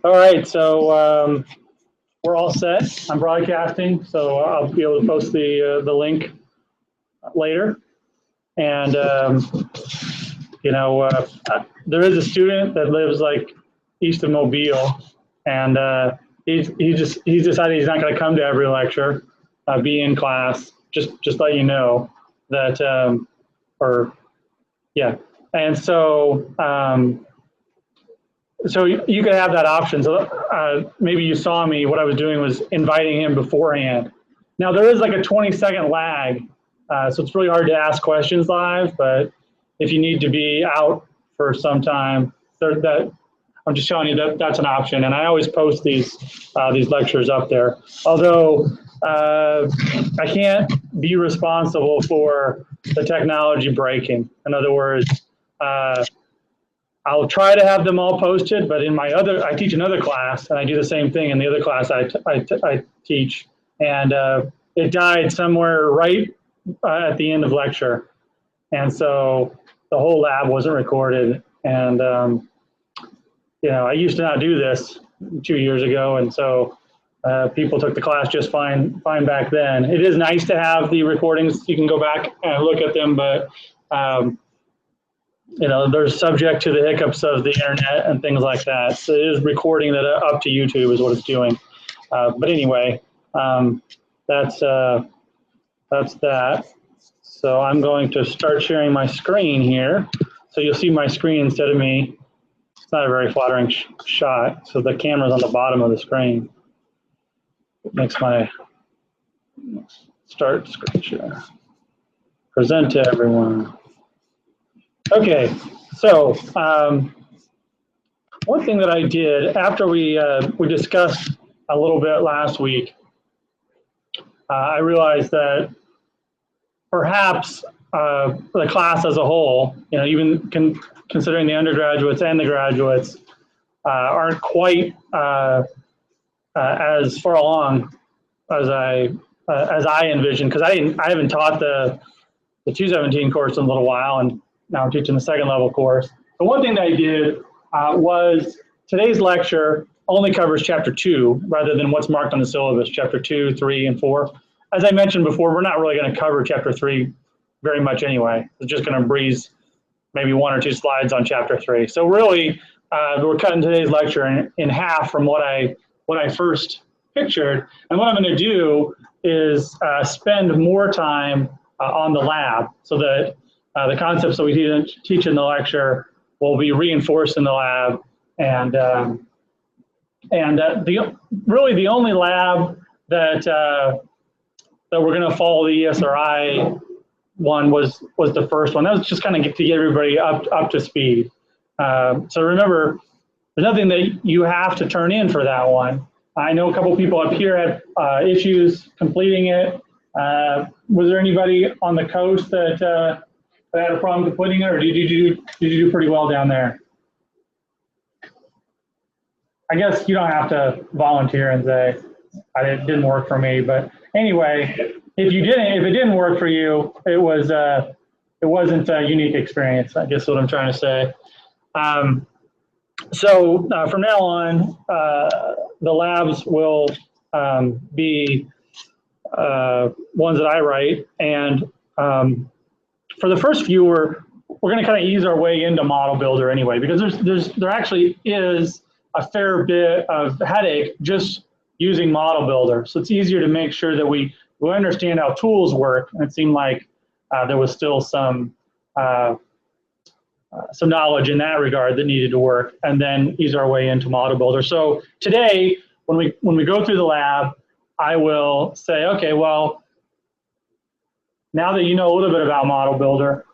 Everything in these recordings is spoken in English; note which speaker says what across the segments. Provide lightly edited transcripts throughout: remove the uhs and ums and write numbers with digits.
Speaker 1: All right, so we're all set. I'm broadcasting, so I'll be able to post the link later. And there is a student that lives like east of Mobile, and he's decided he's not going to come to every lecture, be in class. Just let you know that, and so you could have that option. So maybe you saw me. What I was doing was inviting him beforehand. Now there is like a 20-second lag, so it's really hard to ask questions live. But if you need to be out for some time, I'm just telling you that's an option. And I always post these lectures up there. Although I can't be responsible for the technology breaking. In other words, I'll try to have them all posted, but I teach another class, and I do the same thing in the other class I teach, and it died somewhere right at the end of lecture, and so the whole lab wasn't recorded. And I used to not do this 2 years ago, and so people took the class just fine back then. It is nice to have the recordings; you can go back and look at them, but they're subject to the hiccups of the internet and things like that. So it is recording that up to YouTube is what it's doing. But anyway, that's that. So I'm going to start sharing my screen here. So you'll see my screen instead of me. It's not a very flattering shot. So the camera's on the bottom of the screen. It makes my start screen share. Present to everyone. Okay, so one thing that I did after we discussed a little bit last week, I realized that perhaps the class as a whole, even considering the undergraduates and the graduates, aren't quite as far along as I envisioned, because I haven't taught the 217 course in a little while, and now I'm teaching the second level course. The one thing that I did was today's lecture only covers chapter 2 rather than what's marked on the syllabus, chapter 2, 3, and 4. As I mentioned before, we're not really going to cover chapter 3 very much anyway. We're just going to breeze maybe 1 or 2 slides on chapter 3. So really, we're cutting today's lecture in half from what I first pictured. And what I'm going to do is spend more time on the lab, so that the concepts that we teach in the lecture will be reinforced in the lab, and really the only lab that we're going to follow the ESRI one was the first one. That was just kind of to get everybody up to speed. So remember, there's nothing that you have to turn in for that one. I know a couple people up here had issues completing it. Was there anybody on the coast that had a problem completing it, or did you do pretty well down there? I guess you don't have to volunteer and say it didn't work for me, but anyway, if it didn't work for you, it wasn't a unique experience, I guess what I'm trying to say. So from now on, the labs will be ones that I write, and for the first few, we're going to kind of ease our way into Model Builder anyway, because there actually is a fair bit of headache just using Model Builder. So it's easier to make sure that we understand how tools work. And it seemed like there was still some knowledge in that regard that needed to work, and then ease our way into Model Builder. So today, when we go through the lab, I will say, okay, well, now that you know a little bit about Model Builder,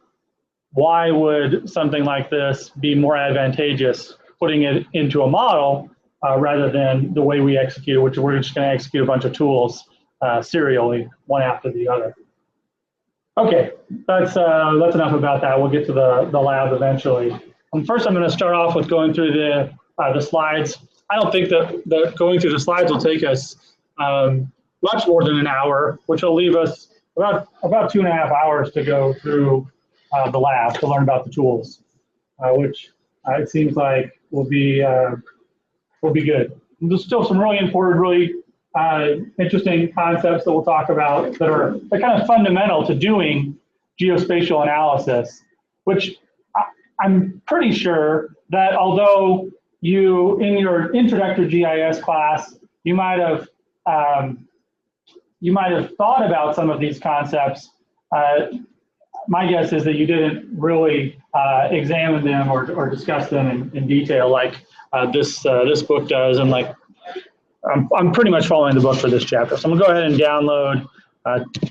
Speaker 1: why would something like this be more advantageous, putting it into a model rather than the way we execute, which we're just going to execute a bunch of tools serially, one after the other. Okay, that's enough about that. We'll get to the lab eventually. First, I'm going to start off with going through the slides. I don't think that going through the slides will take us much more than an hour, which will leave us about 2.5 hours to go through the lab to learn about the tools, which it seems like will be will be good. There's still some really important, really interesting concepts that we'll talk about they're kind of fundamental to doing geospatial analysis, which I'm pretty sure that although you, in your introductory GIS class, you might have thought about some of these concepts. My guess is that you didn't really examine them or discuss them in detail like this book does, and like I'm pretty much following the book for this chapter. So I'm gonna go ahead and download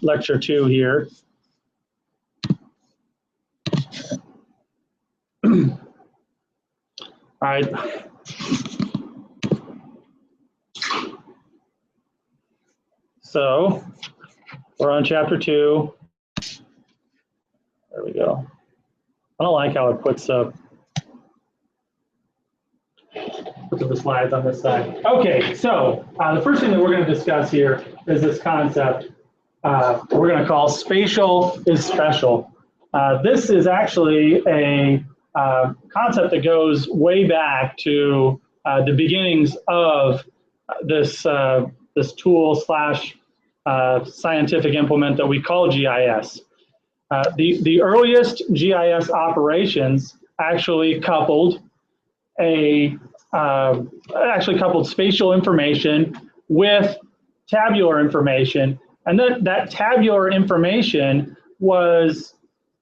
Speaker 1: lecture 2 here. All right. So we're on chapter 2. There we go. I don't like how it puts the slides on this side. Okay, so the first thing that we're going to discuss here is this concept we're going to call spatial is special. This is actually a concept that goes way back to the beginnings of this this tool slash scientific implement that we call GIS. The earliest GIS operations actually coupled spatial information with tabular information, and that tabular information was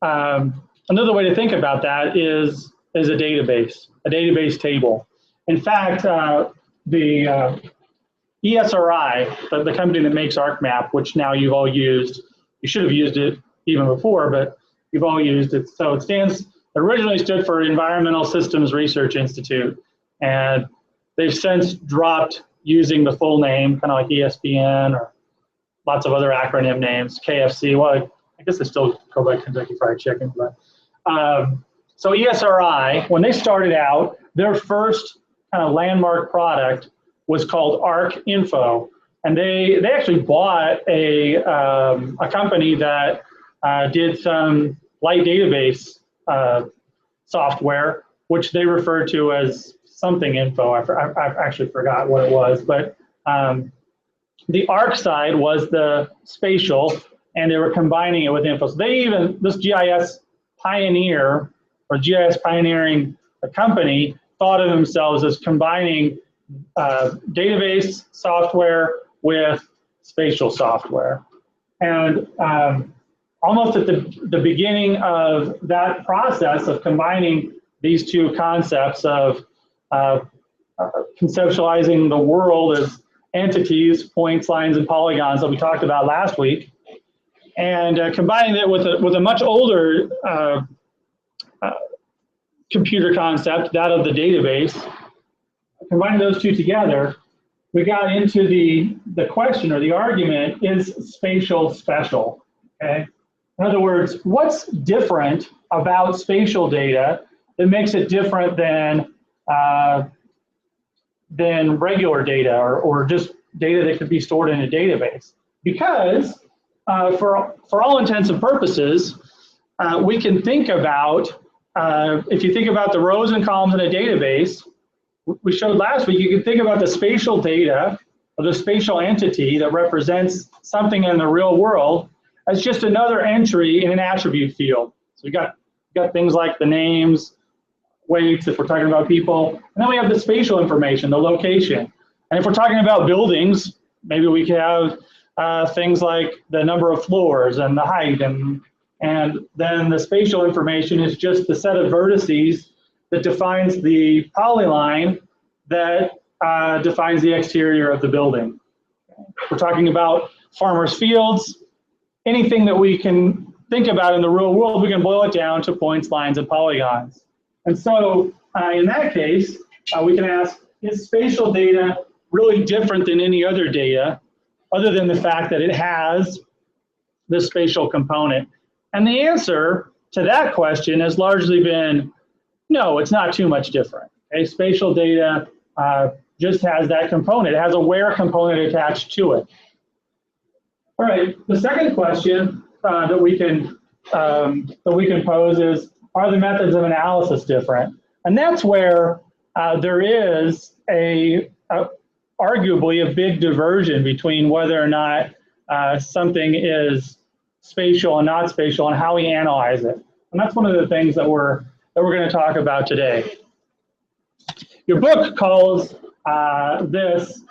Speaker 1: another way to think about that is a database table. In fact, the ESRI, the company that makes ArcMap, which now you've all used, you should have used it even before, but you've all used it. So it originally stood for Environmental Systems Research Institute, and they've since dropped using the full name, kind of like ESPN or lots of other acronym names, KFC. Well, I guess they still go by Kentucky Fried Chicken, but so ESRI, when they started out, their first kind of landmark product was called ArcInfo, and they actually bought a company that did some light database software, which they referred to as something info. I actually forgot what it was, but the Arc side was the spatial, and they were combining it with info. So this GIS pioneer or GIS pioneering company thought of themselves as combining database software with spatial software. And almost at the beginning of that process of combining these two concepts of conceptualizing the world as entities, points, lines, and polygons that we talked about last week, and combining it with a much older computer concept, that of the database, combining those two together, we got into the question or the argument, is spatial special? Okay. In other words, what's different about spatial data that makes it different than regular data or just data that could be stored in a database? Because for all intents and purposes, we can think about, if you think about the rows and columns in a database, we showed last week, you can think about the spatial data or the spatial entity that represents something in the real world as just another entry in an attribute field. So we got things like the names, weights, if we're talking about people, and then we have the spatial information, the location. And if we're talking about buildings, maybe we could have things like the number of floors and the height, and then the spatial information is just the set of vertices that defines the polyline that defines the exterior of the building. If we're talking about farmers' fields, anything that we can think about in the real world, we can boil it down to points, lines, and polygons. And so in that case, we can ask, is spatial data really different than any other data, other than the fact that it has this spatial component? And the answer to that question has largely been, no, it's not too much different. Okay? Spatial data just has that component. It has a where component attached to it. All right, the second question that we can pose is, are the methods of analysis different? And that's where there is arguably a big diversion between whether or not something is spatial and not spatial and how we analyze it. And that's one of the things that we're going to talk about today. Your book calls this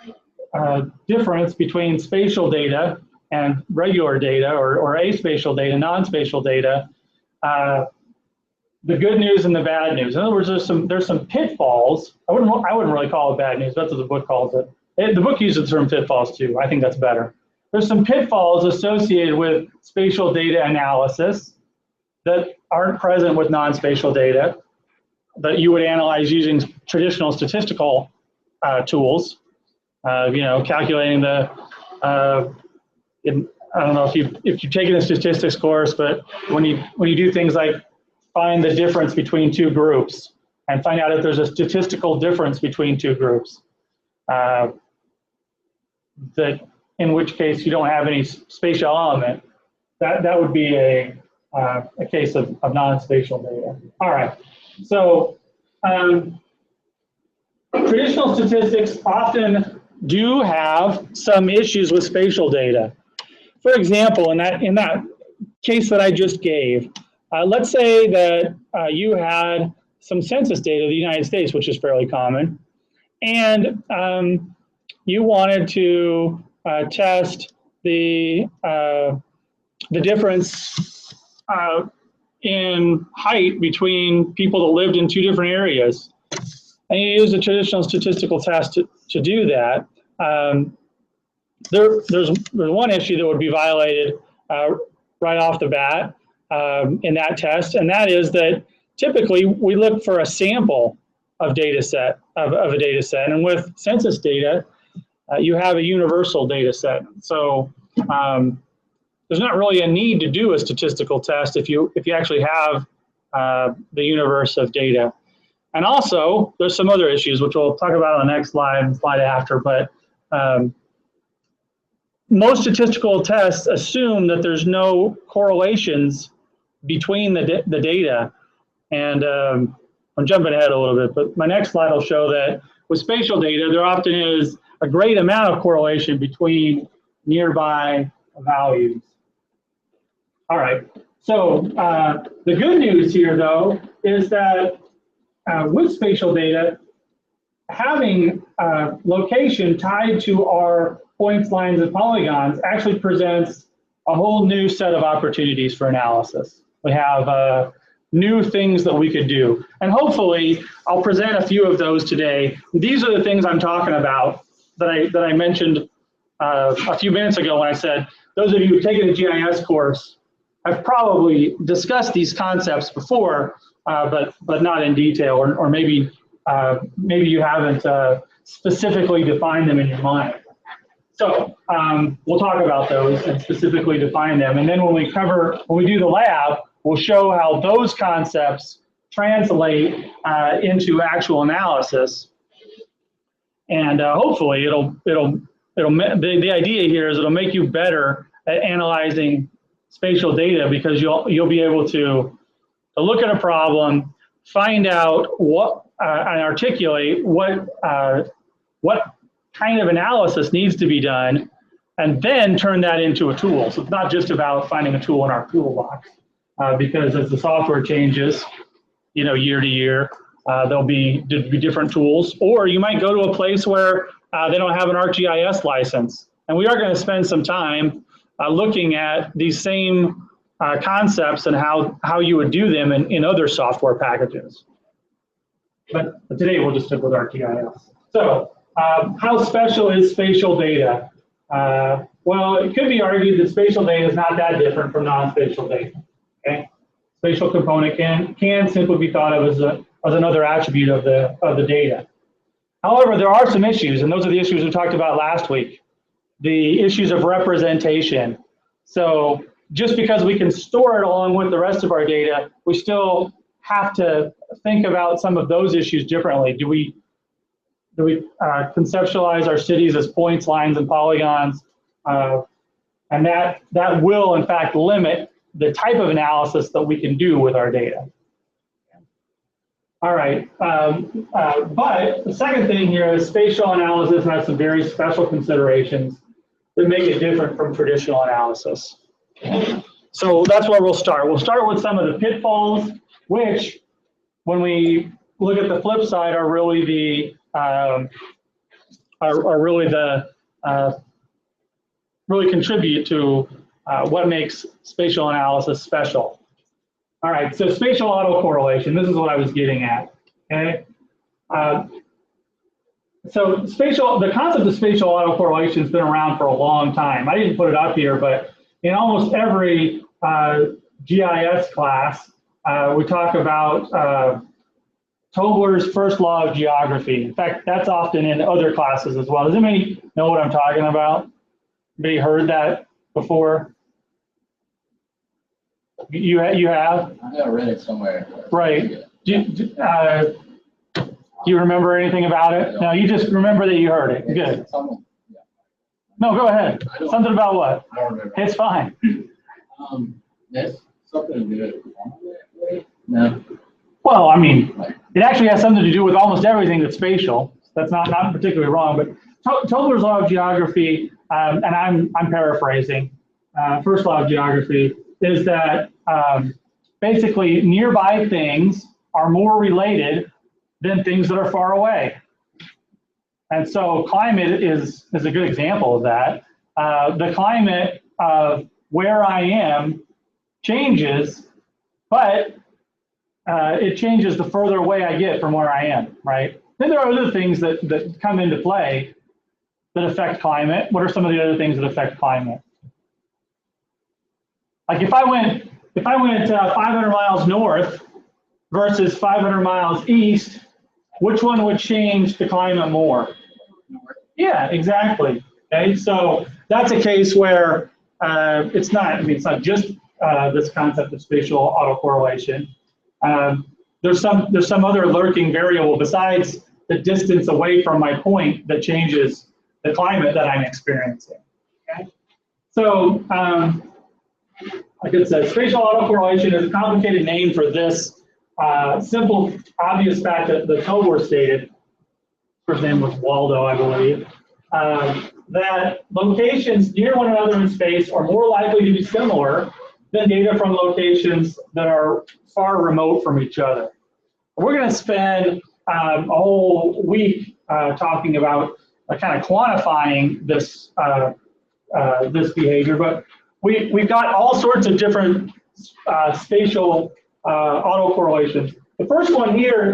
Speaker 1: difference between spatial data and regular data, or aspatial data, non-spatial data, the good news and the bad news. In other words, there's some pitfalls. I wouldn't really call it bad news. That's what the book calls it. The book uses the term pitfalls too. I think that's better. There's some pitfalls associated with spatial data analysis that aren't present with non-spatial data that you would analyze using traditional statistical tools. Calculating the I don't know if you've taken a statistics course, but when you do things like find the difference between two groups and find out if there's a statistical difference between two groups, that in which case you don't have any spatial element, that would be a case of non-spatial data. All right, so traditional statistics often do have some issues with spatial data. For example, in that case that I just gave, let's say that you had some census data of the United States, which is fairly common, and you wanted to test the difference in height between people that lived in two different areas. And you use a traditional statistical test to do that. There's one issue that would be violated right off the bat in that test, and that is that typically we look for a sample of a data set, and with census data, you have a universal data set. So there's not really a need to do a statistical test if you actually have the universe of data. And also, there's some other issues, which we'll talk about on the next slide after, but most statistical tests assume that there's no correlations between the data. And I'm jumping ahead a little bit, but my next slide will show that with spatial data, there often is a great amount of correlation between nearby values. All right, so the good news here, though, is that with spatial data, having location tied to our points, lines, and polygons actually presents a whole new set of opportunities for analysis. We have new things that we could do. And hopefully, I'll present a few of those today. These are the things I'm talking about that I mentioned a few minutes ago when I said, those of you who've taken a GIS course have probably discussed these concepts before, but not in detail, or maybe you haven't specifically defined them in your mind. So we'll talk about those and specifically define them. And then when we do the lab, we'll show how those concepts translate into actual analysis. And hopefully the idea here is it'll make you better at analyzing spatial data, because you'll be able to look at a problem, find out what and articulate what kind of analysis needs to be done, and then turn that into a tool. So it's not just about finding a tool in our toolbox, because as the software changes, year to year, there'll be different tools, or you might go to a place where they don't have an ArcGIS license. And we are going to spend some time looking at these same concepts and how you would do them in other software packages. But today we'll just stick with ArcGIS. So how special is spatial data? Well, it could be argued that spatial data is not that different from non-spatial data. Okay? Spatial component can simply be thought of as another attribute of the data. However, there are some issues, and those are the issues we talked about last week. The issues of representation. So just because we can store it along with the rest of our data, we still have to think about some of those issues differently. Do we conceptualize our cities as points, lines, and polygons? And that will, in fact, limit the type of analysis that we can do with our data. All right, but the second thing here is spatial analysis has some very special considerations that make it different from traditional analysis. So that's where we'll start. We'll start with some of the pitfalls, which, when we look at the flip side, are really the really contribute to what makes spatial analysis special. All right, so spatial autocorrelation, this is what I was getting at, okay? So the concept of spatial autocorrelation has been around for a long time. I didn't put it up here, but in almost every GIS class, we talk about Tobler's first law of geography. In fact, that's often in other classes as well. Does anybody know what I'm talking about? Anybody heard that before? You have?
Speaker 2: I read it somewhere.
Speaker 1: Right. Do you remember anything about it? No, you just remember that you heard it. Good. No, go ahead. Something about what?
Speaker 2: I don't remember.
Speaker 1: It's fine.
Speaker 2: That's something to do with. No.
Speaker 1: Well, I mean, it actually has something to do with almost everything that's spatial. That's not particularly wrong, but Tobler's law of geography, and I'm paraphrasing. First law of geography is that basically nearby things are more related than things that are far away. And so climate is a good example of that. The climate of where I am changes, but it changes the further away I get from where I am, right? Then there are other things that come into play that affect climate. What are some of the other things that affect climate? Like if I went 500 miles north versus 500 miles east, which one would change the climate more? Yeah, exactly. Okay, so that's a case where it's not just this concept of spatial autocorrelation. There's some other lurking variable besides the distance away from my point that changes the climate that I'm experiencing. Okay, so like I said, spatial autocorrelation is a complicated name for this simple, obvious fact that Tobler stated. First name was Waldo, I believe. That locations near one another in space are more likely to be similar than data from locations that are far remote from each other. We're going to spend a whole week talking about kind of quantifying this this behavior, but we've got all sorts of different spatial autocorrelations. The first one here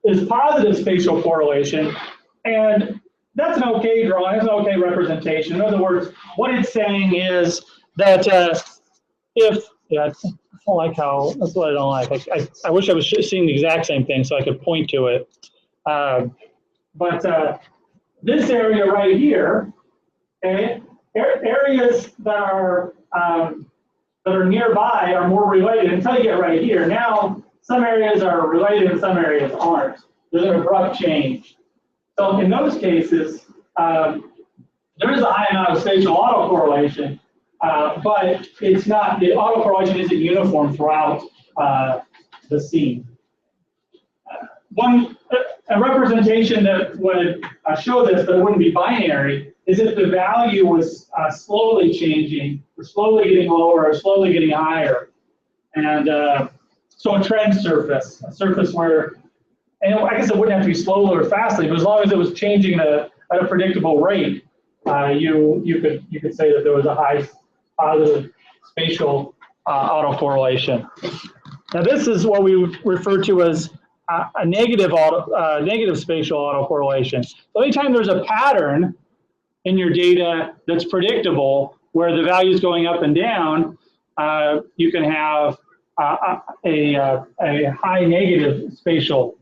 Speaker 1: is positive spatial correlation, and that's an okay drawing, it's an okay representation. In other words, what it's saying is that I don't like how, that's what I don't like. I wish I was seeing the exact same thing so I could point to it. But this area right here, okay, areas that are nearby are more related until you get right here. Now, some areas are related and some areas aren't. There's an abrupt change. So in those cases, there is a high amount of spatial autocorrelation, but it's not, the autocorrelation isn't uniform throughout the scene. A representation that would show this, but it wouldn't be binary, is if the value was slowly changing, or slowly getting lower, or slowly getting higher. And so a trend surface, a surface where, and I guess it wouldn't have to be slowly or fastly, but as long as it was changing at a predictable rate, you could say that there was a high positive spatial autocorrelation. Now this is what we refer to as a negative spatial autocorrelation. So anytime there's a pattern in your data that's predictable, where the value is going up and down, you can have a high negative spatial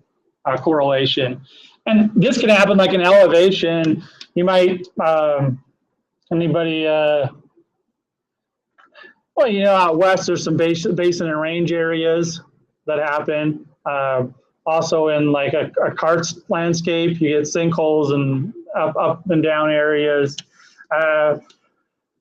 Speaker 1: correlation. And this can happen like an elevation. You might, anybody, well, you know, out west, there's some basin and range areas that happen. Also in like a karst landscape, you get sinkholes and up and down areas.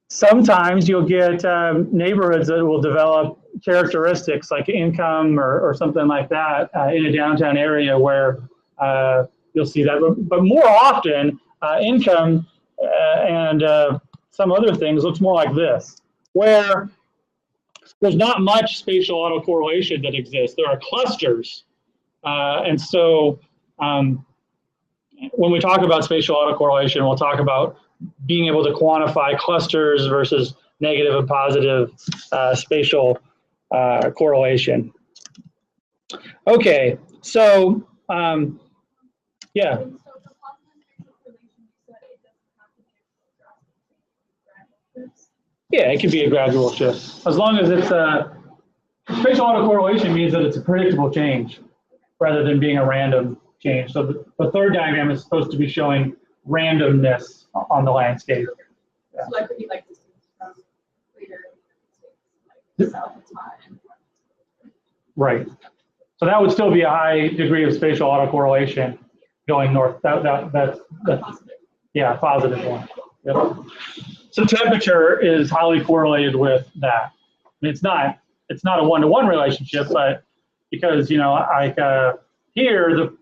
Speaker 1: Sometimes you'll get neighborhoods that will develop characteristics like income or something like that in a downtown area where you'll see that. But more often, income and some other things looks more like this, where there's not much spatial autocorrelation that exists. There are clusters. And so when we talk about spatial autocorrelation, we'll talk about being able to quantify clusters versus negative and positive spatial correlation. Okay, so yeah. Yeah, it can be a gradual shift. As long as it's spatial autocorrelation means that it's a predictable change rather than being a random change. So the third diagram is supposed to be showing randomness on the landscape. Yeah.
Speaker 3: So that could be like this later, like south is hot and north.
Speaker 1: Right. So that would still be a high degree of spatial autocorrelation going north. That's
Speaker 3: Positive.
Speaker 1: yeah, positive one. Yep. So temperature is highly correlated with that. I mean, it's not a one-to-one relationship, but because like here in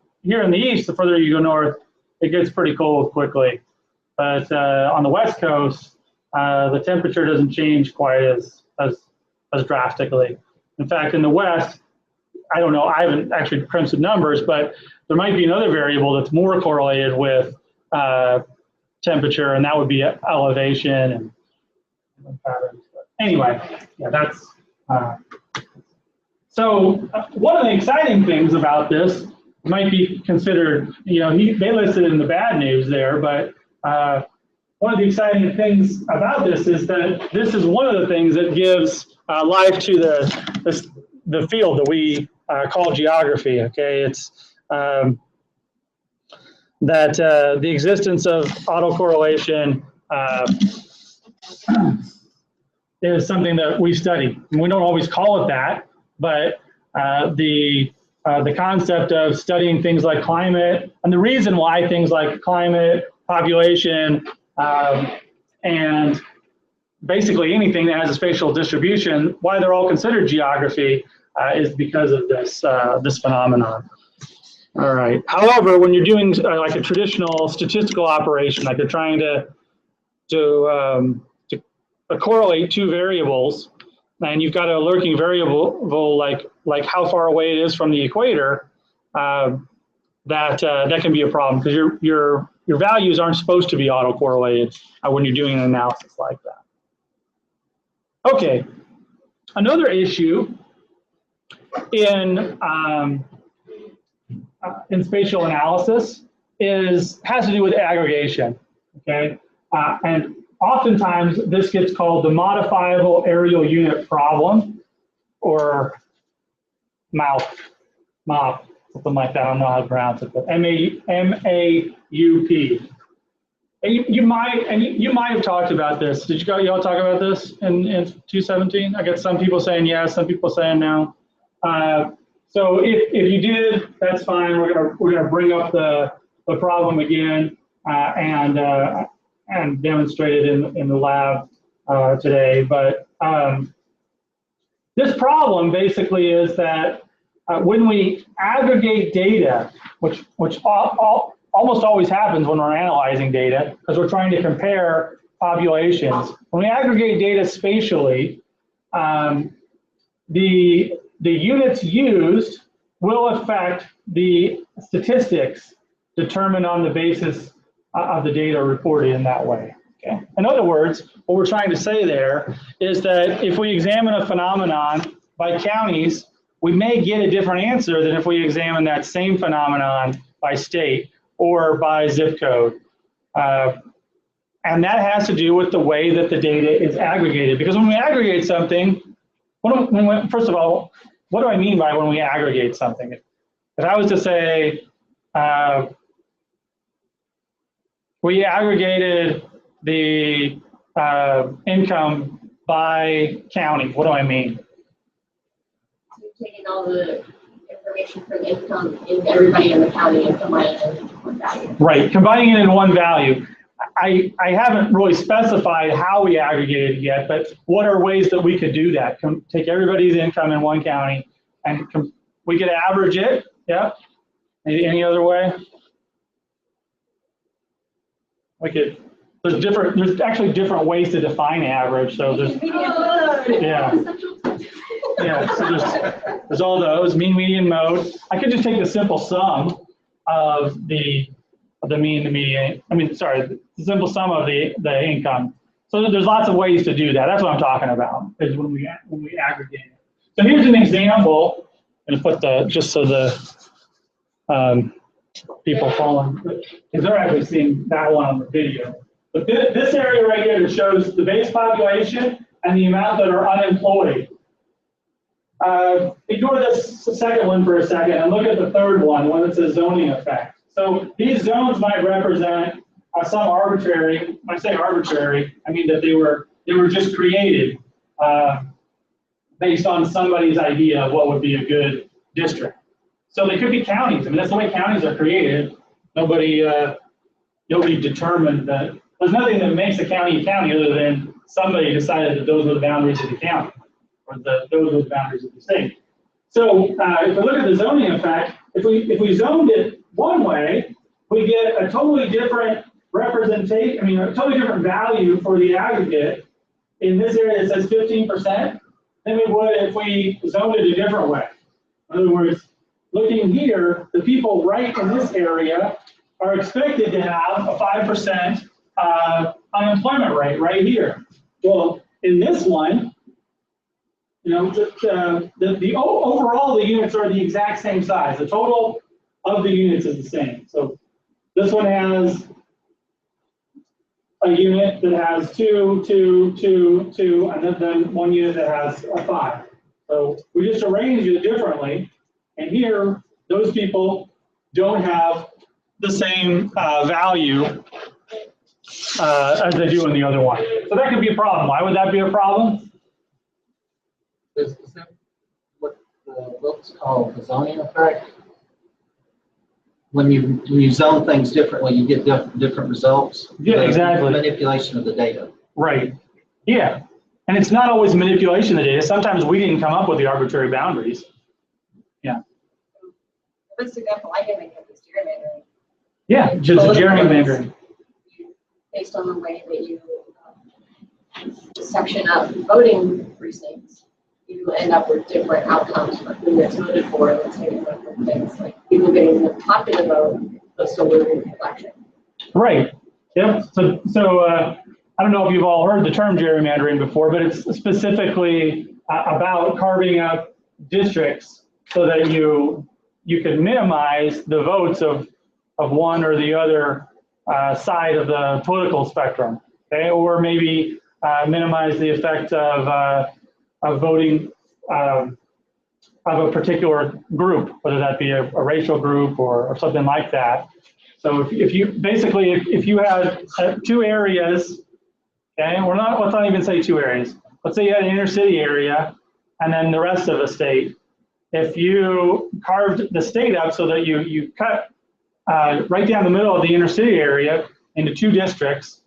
Speaker 1: the east, the further you go north, it gets pretty cold quickly. But on the west coast, the temperature doesn't change quite as drastically. In fact, in the west, I don't know, I haven't actually crunched the numbers, but there might be another variable that's more correlated with temperature, and that would be elevation and patterns. But anyway, yeah, that's so one of the exciting things about this might be considered, they listed in the bad news there, but one of the exciting things about this is that this is one of the things that gives life to the field that we call geography. Okay, it's that the existence of autocorrelation is something that we study. And we don't always call it that, but the concept of studying things like climate, and the reason why things like climate, population, and basically anything that has a spatial distribution, why they're all considered geography is because of this phenomenon. All right. However, when you're doing like a traditional statistical operation, like you're trying to correlate two variables, and you've got a lurking variable like how far away it is from the equator, that can be a problem because your values aren't supposed to be autocorrelated when you're doing an analysis like that. Okay. Another issue in spatial analysis has to do with aggregation, okay? And oftentimes this gets called the modifiable aerial unit problem, or MAUP, something like that. I don't know how to pronounce it, but M-A-U-P. You might have talked about this. Did y'all talk about this in 217? I get some people saying yes, some people saying no. So if you did, that's fine. We're gonna bring up the problem again and demonstrate it in the lab today. But this problem basically is that when we aggregate data, which almost always happens when we're analyzing data, because we're trying to compare populations. When we aggregate data spatially, the units used will affect the statistics determined on the basis of the data reported in that way. Okay. In other words, what we're trying to say there is that if we examine a phenomenon by counties, we may get a different answer than if we examine that same phenomenon by state or by zip code. And that has to do with the way that the data is aggregated. Because when we aggregate something, first of all, what do I mean by when we aggregate something? If I was to say, we aggregated the income by county, what do I mean?
Speaker 4: So you're taking all the information for the income in everybody in the county and combining it into one value.
Speaker 1: Right, combining it in one value. I haven't really specified how we aggregated yet, but what are ways that we could do that? Take everybody's income in one county and we could average it. Yep. Any other way? We could. There's actually different ways to define average. So there's yeah. So there's all those mean, median, mode. I could just take the simple sum of the mean, the median. I mean, sorry, the simple sum of the income. So there's lots of ways to do that. That's what I'm talking about. Is when we aggregate it. So here's an example, and put just so the people following, because they're actually seeing that one on the video. But this area right here shows the base population and the amount that are unemployed. Ignore this second one for a second and look at the third one, the one that says zoning effect. So these zones might represent some arbitrary. When I say arbitrary, I mean that they were just created based on somebody's idea of what would be a good district. So they could be counties. I mean, that's the way counties are created. Nobody determined that. There's nothing that makes a county a county other than somebody decided that those are the boundaries of the county, or those are the boundaries of the state. So if we look at the zoning effect, if we zoned it one way, we get a totally different representation. I mean, a totally different value for the aggregate in this area that says 15% than we would if we zoned it a different way. In other words, looking here, the people right in this area are expected to have a 5% unemployment rate right here. Well, in this one, you know, overall the units are the exact same size. The total of the units is the same. So this one has a unit that has 2, 2, 2, 2, and then one unit that has a 5. So we just arrange it differently. And here, those people don't have the same value as they do in the other one. So that could be a problem. Why would that be a problem?
Speaker 2: Is that what the book's called, the zoning effect? When you zone things differently, you get different results.
Speaker 1: Yeah, exactly.
Speaker 2: Manipulation of the data.
Speaker 1: Right. Yeah. And it's not always manipulation of the data. Sometimes we didn't come up with the arbitrary boundaries. Yeah.
Speaker 3: The best example I can make of is gerrymandering.
Speaker 1: Yeah, just gerrymandering.
Speaker 3: Based on the way that you section up voting precincts, you end up with different outcomes for who gets voted for. Let's say different things like people getting the popular vote, but still losing the election. Right.
Speaker 1: Yep. So I don't know if you've all heard the term gerrymandering before, but it's specifically about carving up districts so that you can minimize the votes of one or the other side of the political spectrum, okay? Or maybe minimize the effect of voting of a particular group, whether that be a racial group or something like that. So if you had 2 areas, okay, let's not even say 2 areas. Let's say you had an inner city area and then the rest of the state. If you carved the state up so that you cut right down the middle of the inner city area into 2 districts,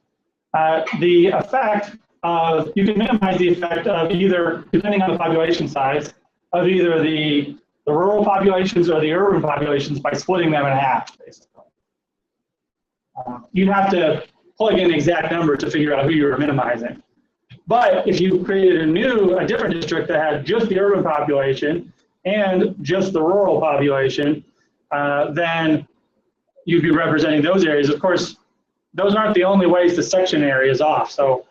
Speaker 1: the effect of, you can minimize the effect of either, depending on the population size, of either the rural populations or the urban populations by splitting them in half, basically. You'd have to plug in exact numbers to figure out who you were minimizing. But if you created a different district that had just the urban population and just the rural population, then you'd be representing those areas. Of course, those aren't the only ways to section areas off. So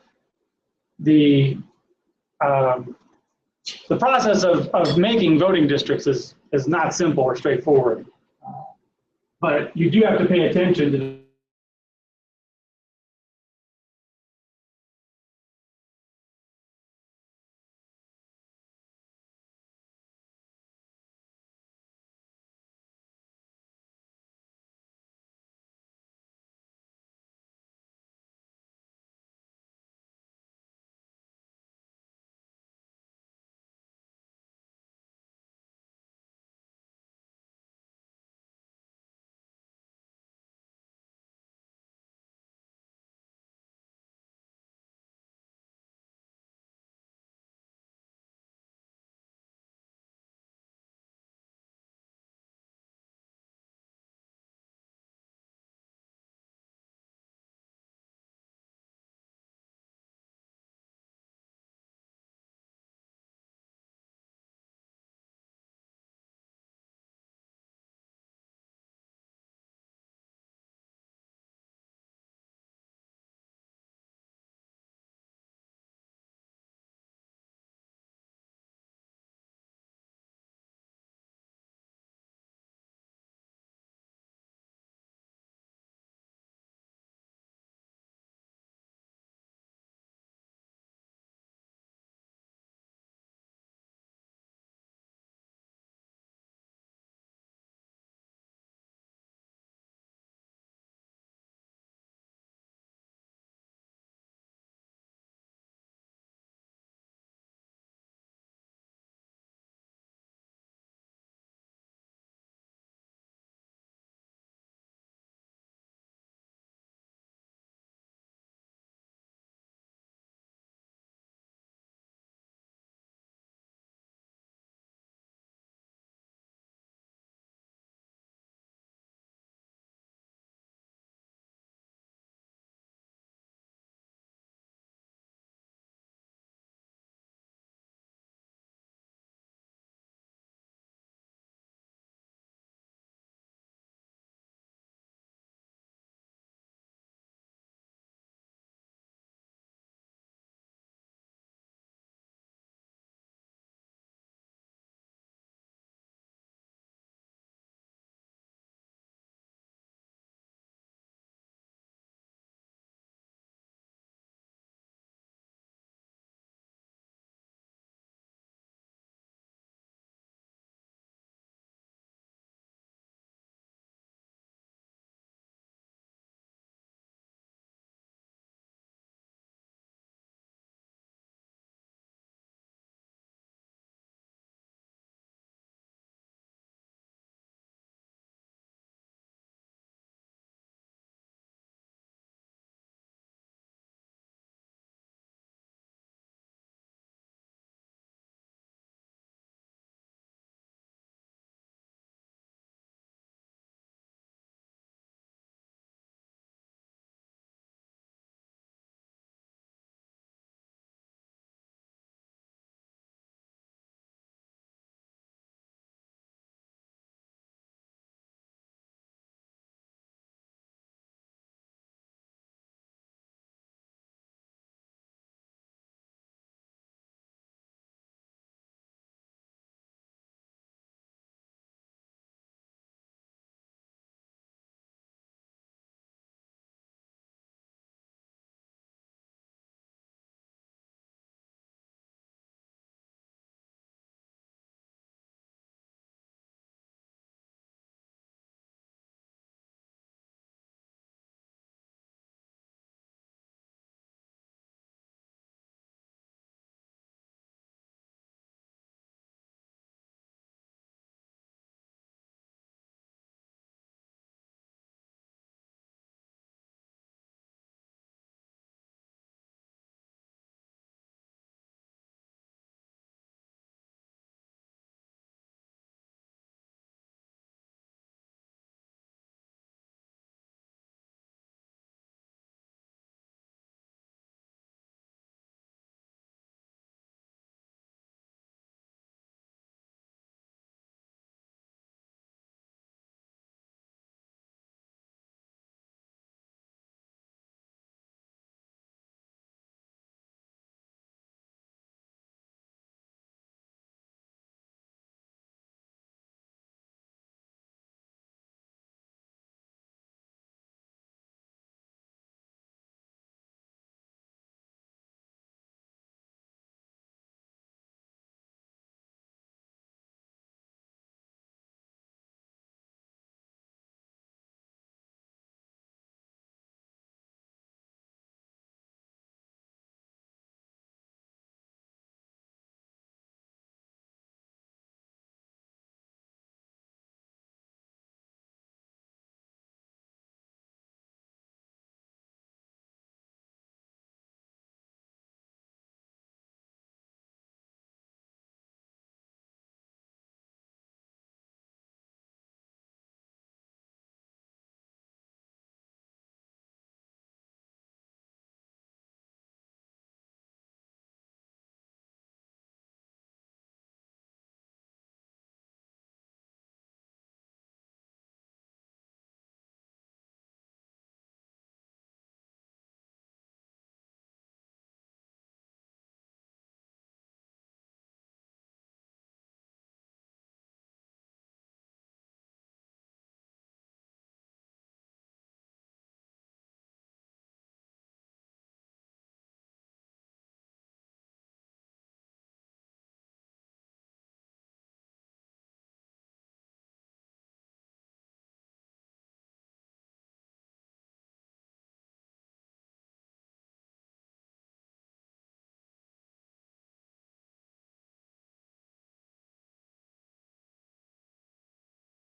Speaker 1: the process of making voting districts is not simple or straightforward. But you do have to pay attention to